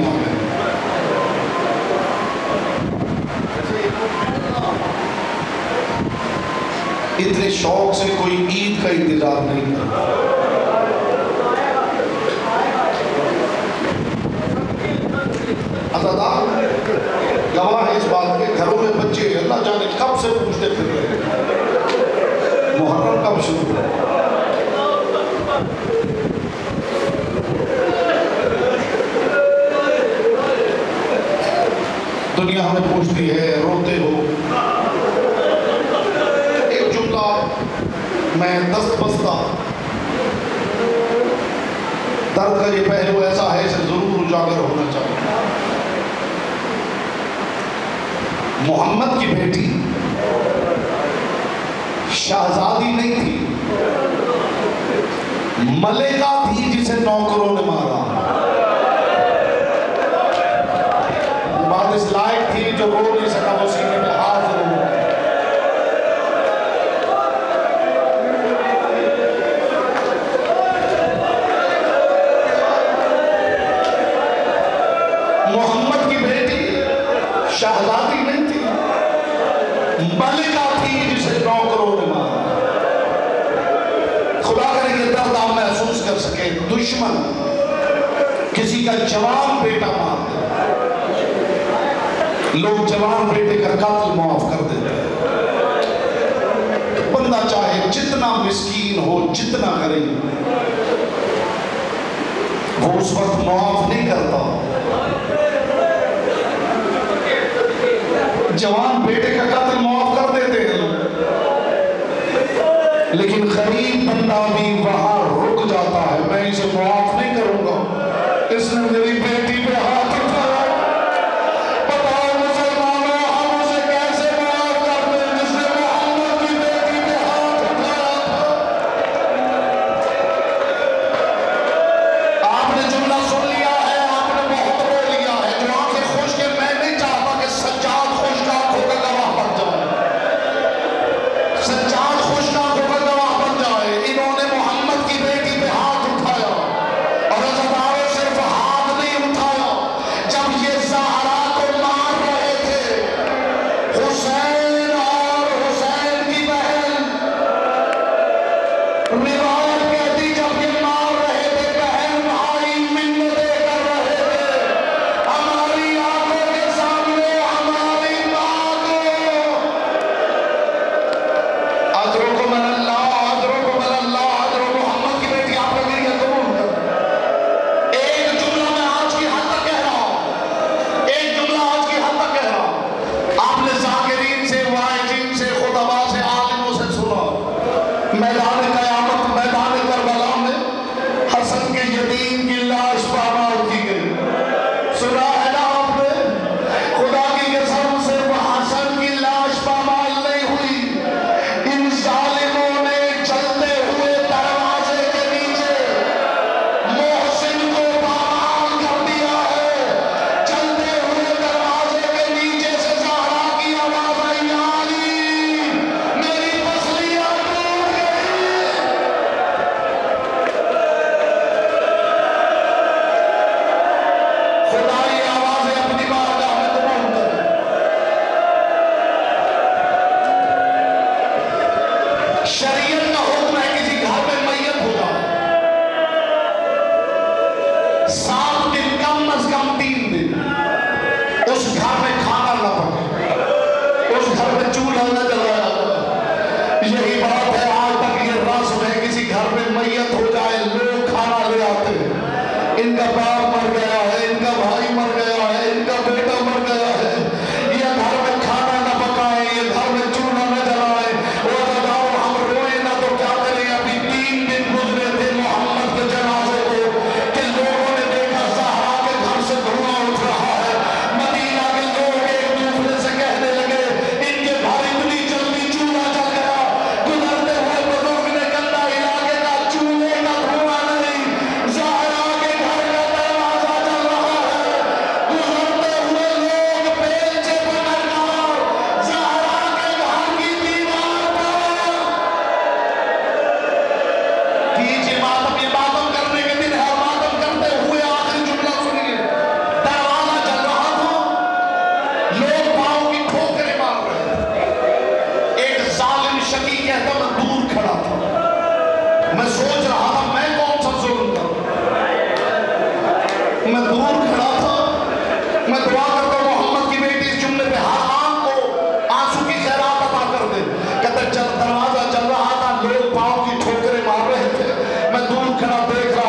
بڑے شوق سے کوئی عید کا انتظار نہیں کرتا. عزادار گواہ ہے اس بات کے، گھروں میں بچے اللہ جانے کب سے پوچھتے پھر رہے ہیں محرم کب شروع ہے. دنیا ہمیں پوچھتی ہے روتے ہو. ایک جملہ میں دست بستہ درد کا یہ پہلو ایسا ہے اسے ضرور اجاگر ہونا چاہیے. محمد کی بیٹی شہزادی نہیں تھی، ملکہ تھی جسے نوکروں نے مارا. بات اس لائق تھی جو رو نہیں سکا وہ سینے پہ ہاتھ ضرور. محمد کی بیٹی شہزادی نہیں تھی، ملکہ تھی جسے نوکروں نے مارا. خدا کرے یہ درد آپ محسوس کر سکے. دشمن کسی کا جوان بیٹا مار دے، لوگ جوان بیٹے کا قتل معاف کر دیتے ہیں. بندہ چاہے جتنا مسکین ہو، جتنا کرے، وہ اس وقت معاف نہیں کرتا. جوان بیٹے کا قتل معاف کر دیتے ہیں لوگ، لیکن غریب بندہ بھی وہاں رک جاتا ہے. میں اسے معاف نہیں کروں گا، اس نے میری بیٹی پہ ہاتھ اٹھایا. بتاؤ مسلمانوں ہم اسے کیسے معاف کر دیں جس نے محمد کی بیٹی پہ ہاتھ اٹھایا تھا. آپ نے جملہ سن لیا ہے، آپ نے بہت رو لیا ہے. جو آنکھیں خوش کے میں نہیں چاہتا کہ سجاد خوشناک ہو کر گواہ بن جائے. سجاد خوشناک ہو کر گواہ بن جائے. انہوں نے محمد کی بیٹی پہ ہاتھ اٹھایا، اور عزاداروں صرف ہاتھ نہیں اٹھایا. جب یہ زہرا کو مار رہے تھے، حسین اور حسین کی بہن، روایت کہتی جب یہ مار رہے تھے بہن بھائی منتیں کر رہے تھے، ہماری آنکھوں کے سامنے ہماری ماں کو. اجرکم اللہ، اجرکم اللہ، اجر محمد کی بیٹی آپ لوگ یہ قبول کر. ایک جملہ میں آج کی حد تک کہہ رہا ہوں، ایک جملہ آج کی حد تک کہہ رہا ہوں. آپ نے ذاکرین سے، واعظین سے، خطباء سے، عالموں سے سنا میدان قیامت، میدان کربلا میں حسن کے یتیم کی لاش پامال کی گئی. سنا ہے نا آپ نے؟ خدا کی قسم صرف حسن کی لاش پامال نہیں ہوئی، ان ظالموں نے جلتے ہوئے دروازے کے نیچے محسن کو پامال کر دیا ہے. جلتے ہوئے دروازے کے نیچے سے زہرا کی آواز آئی، یا علی میری پسلیاں ٹوٹ گئی. خدا یہ آوازیں اپنی بارگاہ میں قبول کرے. شریعت کا حکم ہے کسی گھر میں میت ہو جائے 7 دن، کم از کم 3 دن اس گھر میں کھانا نہ پکے، اس گھر میں چولہا نہ جلایا جائے. یہی بات ہے آج تک یہ رسم ہے. کسی گھر میں میت ہو جائے لوگ کھانا لے آتے ہیں. ان کا باپ مر گیا ہے، ان کا بھائی مر گیا ہے، ان کا بیٹا مر گیا ہے. یہ گھر میں کھانا نہ پکائے، یہ گھر میں چولہا نہ جلائے. وہ بتاؤ ہم روئے نہ تو کیا کریں. ابھی 3 دن گزرے تھے محمد کے جنازے کو کہ لوگوں نے دیکھا زہرا کے گھر سے دھواں اٹھ رہا ہے. مدینہ کے لوگ ایک دوسرے سے کہنے لگے ان کے گھر اتنی جلدی چولہا جل گیا. گزرتے ہوئے بزرگ نے گندا علاقے کا چولہے کا میں سوچ رہا تھا میں کون سا ظلم کروں. میں دور کھڑا تھا. میں دعا کرتا ہوں محمد کی بیٹی اس جملے پہ ہر آنکھ کو آنسو کی خیرات عطا کر دے. کہتے دروازہ چل رہا تھا, لوگ پاؤں کی ٹھوکریں مار رہے تھے. میں دور کھڑا دیکھ رہا